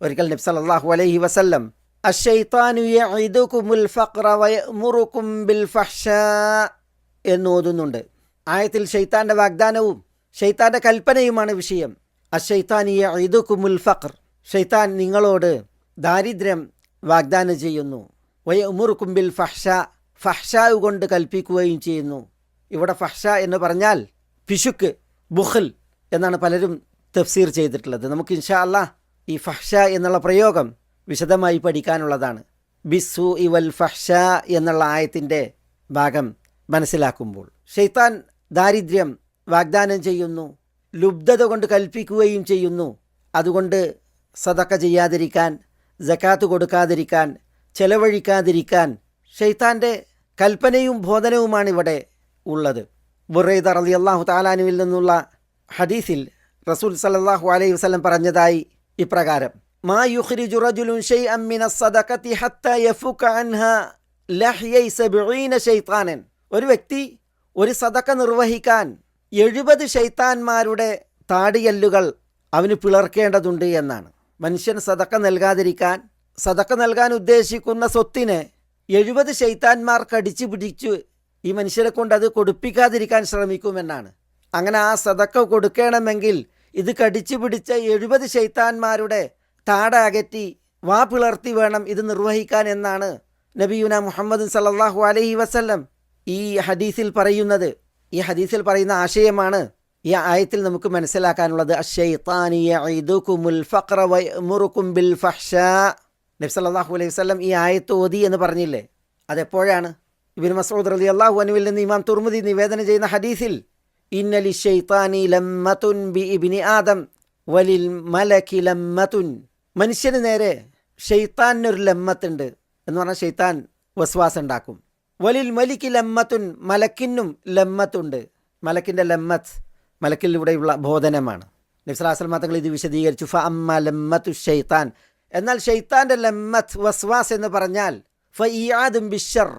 ഒരിക്കൽ നബി സല്ലല്ലാഹു അലൈഹി വസല്ലം അശ്ശൈത്താനു യഇദുകുമുൽ ഫഖ്റ വയഅ്മുറുകും ബിൽ ഫഹ്ശാ എന്നോതുന്നുണ്ട്. ആയത്തിൽ ശൈത്താൻ്റെ വാഗ്ദാനവും ശൈത്താൻ്റെ കൽപ്പനയുമാണ് വിഷയം. അശ്ശൈത്താനു യഇദുകുമുൽ ഫഖ്ർ, ശൈത്താൻ നിങ്ങളോട് ദാരിദ്ര്യം വാഗ്ദാനം ചെയ്യുന്നു. വയഅ്മുറുകും ബിൽ ഫഹ്ശാ, ഫഹ്ശാ കൊണ്ട് കൽപ്പിക്കുകയും ചെയ്യുന്നു. ഇവിടെ ഫഹ്ശ എന്ന് പറഞ്ഞാൽ പിശുക്ക്, ബുഖൽ എന്നാണ് പലരും തഫ്സീർ ചെയ്തിട്ടുള്ളത്. നമുക്ക് ഇൻഷാ അല്ലാഹ് ഈ ഫഹ്ശ എന്നുള്ള പ്രയോഗം വിശദമായി പഠിക്കാനുള്ളതാണ്. ബിസ്സു ഇവൽ ഫഹ്ശ എന്നുള്ള ആയത്തിൻ്റെ ഭാഗം മനസ്സിലാക്കുമ്പോൾ ശൈത്താൻ ദാരിദ്ര്യം വാഗ്ദാനം ചെയ്യുന്നു, ലുബ്ധത കൊണ്ട് കൽപ്പിക്കുകയും ചെയ്യുന്നു. അതുകൊണ്ട് സദഖ ചെയ്യാതിരിക്കാൻ, സകാത്ത് കൊടുക്കാതിരിക്കാൻ, ചെലവഴിക്കാതിരിക്കാൻ ശൈത്താൻ്റെ കൽപ്പനയും ബോധനവുമാണ് ഇവിടെ ഉള്ളത്. ബുറൈദ റളിയല്ലാഹു തആല അൻഹുവിൽ നിന്നുള്ള ഹദീസിൽ റസൂൽ സല്ലല്ലാഹു അലൈഹി വസല്ലം പറഞ്ഞതായി ഇപ്രകാരം: മാ യുഖ്രിജു റജുലുൻ ശൈഅൻ മിനസ് സദഖതി ഹത്താ യഫുക അൻഹാ ലഹ്യൈ 70 ശൈത്താനൻ. ഒരു വ്യക്തി ഒരു സദഖ നിർവഹിക്കാൻ 70 ശൈത്താന്മാരുടെ താടിയല്ലുകൾ അവന് പിളർക്കേണ്ടതുണ്ട് എന്നാണ്. മനുഷ്യൻ സദഖ നൽകാതിരിക്കാൻ, സദഖ നൽകാൻ ഉദ്ദേശിക്കുന്ന സ്വത്തിനെ 70 ശൈത്താന്മാർ കടിച്ചു പിടിച്ചു ഈ മനുഷ്യരെ കൊണ്ട് അത് കൊടുപ്പിക്കാതിരിക്കാൻ ശ്രമിക്കുമെന്നാണ്. അങ്ങനെ ആ സദഖ കൊടുക്കണമെങ്കിൽ ഇത് കടിച്ചു പിടിച്ച 70 ശൈത്താന്മാരുടെ താട അകറ്റി വാ പിളർത്തി വേണം ഇത് നിർവഹിക്കാൻ എന്നാണ് നബിയുന മുഹമ്മദ് സല്ലല്ലാഹു അലൈഹി വസല്ലം ഈ ഹദീസിൽ പറയുന്നത്. ഈ ഹദീസിൽ പറയുന്ന ആശയമാണ് ഈ ആയത്തിൽ നമുക്ക് മനസ്സിലാക്കാനുള്ളത്. അശ്ശൈത്താനു യഇദുകുമുൽ ഫഖ്റ വയഅ്മുറുകും ബിൽ ഫഹ്ശാ. നബി സല്ലല്ലാഹു അലൈഹി വസല്ലം ഈ ആയത്ത് ഓതി എന്ന് പറഞ്ഞില്ലേ, അതെപ്പോഴാണ്? ഇബ്നു മസ്ഊദ് റളിയല്ലാഹു അൻഹുവിൽ നിന്ന് ഇമാം തുർമുദി നിവേദനം ചെയ്യുന്ന ഹദീസിൽ ഇന്ന ലിശ്ശൈത്താനി ലമ്മത്തുൻ ബി ഇബ്നി ആദം വലിൽ മലക്കി ലമ്മത്തുൻ, മനുഷ്യന് നേരെ ഷെയ്ത്താനൊരു ലമ്മത്തുണ്ട് എന്ന് പറഞ്ഞാൽ ഷെയ്ത്താൻ വസ്വാസം ഉണ്ടാക്കും. വലിൽ മലിക്ക് ലമ്മത്തുൻ, മലക്കിനും ലമ്മത്തുണ്ട്. മലക്കിൻ്റെ ലമ്മത്ത് മലക്കിലൂടെയുള്ള ബോധനമാണ്. നബി സ്വല്ലല്ലാഹു അലൈഹി വസല്ലം തങ്ങൾ ഇത് വിശദീകരിച്ചു. ഫഅമ്മ ലമ്മത്തു ഷൈത്താൻ, എന്നാൽ ഷെയ്ത്താൻ്റെ ലമ്മത്ത് വസ്വാസ് എന്ന് പറഞ്ഞാൽ ഫഇആദും ബിശ്ശർ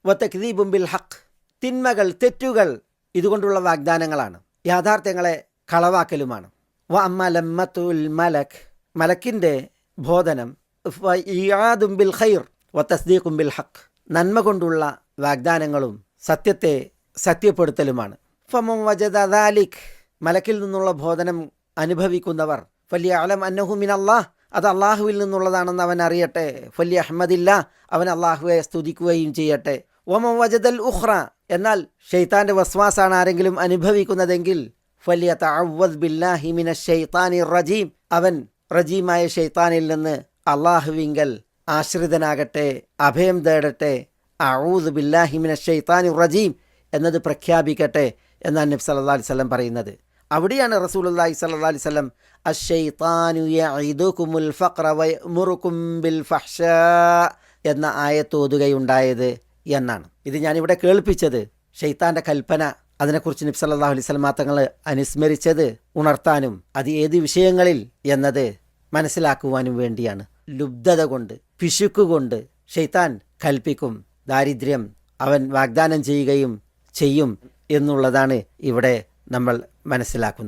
വതക്ദീബും ബിൽ ഹഖ്, തിന്മകൾ, തെറ്റുകൾ ഇതുകൊണ്ടുള്ള വാഗ്ദാനങ്ങളാണ്, യാഥാർത്ഥ്യങ്ങളെ കളവാക്കലുമാണ്. വ അമ്മ ലമ്മത്തുൽ മലക്, മലക്കിൻ്റെ ബോധനം ഫഇആദും ബിൽ ഖൈർ വതസ്ദീഖും ബിൽ ഹഖ്, നന്മ കൊണ്ടുള്ള വാഗ്ദാനങ്ങളും സത്യത്തെ സത്യപ്പെടുത്തലുമാണ്. ഫമൻ വജദ ദാലിക്, മലക്കിൽ നിന്നുള്ള ബോധനം അനുഭവിക്കുന്നവർ ഫലിയഅലം അന്നഹു മിനല്ലാഹ്, അത് അള്ളാഹുവിൽ നിന്നുള്ളതാണെന്ന് അവൻ അറിയട്ടെ. ഫലിയഹ്മദില്ല, അവൻ അള്ളാഹുവെ സ്തുതിക്കുകയും ചെയ്യട്ടെ. വമൻ വജദൽ ഉഖ്റ, എന്നാൽ ഷെയ്ത്താൻ്റെ വസ്വാസാണ് ആരെങ്കിലും അനുഭവിക്കുന്നതെങ്കിൽ ഫലിയതഅവ്വദ് ബില്ലാഹി മിനശ് ശൈത്താനിർ റജീം, അവൻ റജീമായ ഷെയ്ത്താനിൽ നിന്ന് അള്ളാഹുവിങ്കൽ ആശ്രിതനാകട്ടെ, അഭയം തേടട്ടെ. അഊദു ബില്ലാഹി മിനശ് ശൈത്താനിർ റജീം എന്നത് പ്രഖ്യാപിക്കട്ടെ എന്നാണ് നബി സല്ലല്ലാഹു അലൈഹി വസല്ലം പറയുന്നത്. അവിടെയാണ് റസൂലുള്ളാഹി സ്വല്ലല്ലാഹു അലൈഹി വസല്ലം അശ്ശൈത്താനു യഇദുകുമുൽ ഫഖ്റ വയഅ്മുറുകും ബിൽ ഫഹ്ശാ എന്ന ആയത്ത് ഓതുകയുണ്ടായത് എന്നാണ്. ഇത് ഞാനിവിടെ കേൾപ്പിച്ചത് ഷെയ്ത്താൻ്റെ കൽപ്പന, അതിനെക്കുറിച്ച് നബി സല്ലല്ലാഹു അലൈഹി വസല്ലം തങ്ങൾ അനുസ്മരിച്ചത് ഉണർത്താനും അത് ഏത് വിഷയങ്ങളിൽ എന്നത് മനസ്സിലാക്കുവാനും വേണ്ടിയാണ്. ലുബ്ധത കൊണ്ട്, പിശുക്കുകൊണ്ട് ഷെയ്ത്താൻ കൽപ്പിക്കും, ദാരിദ്ര്യം അവൻ വാഗ്ദാനം ചെയ്യുകയും ചെയ്യും എന്നുള്ളതാണ് ഇവിടെ നമ്മൾ മനസ്സിലാക്കുന്നത്.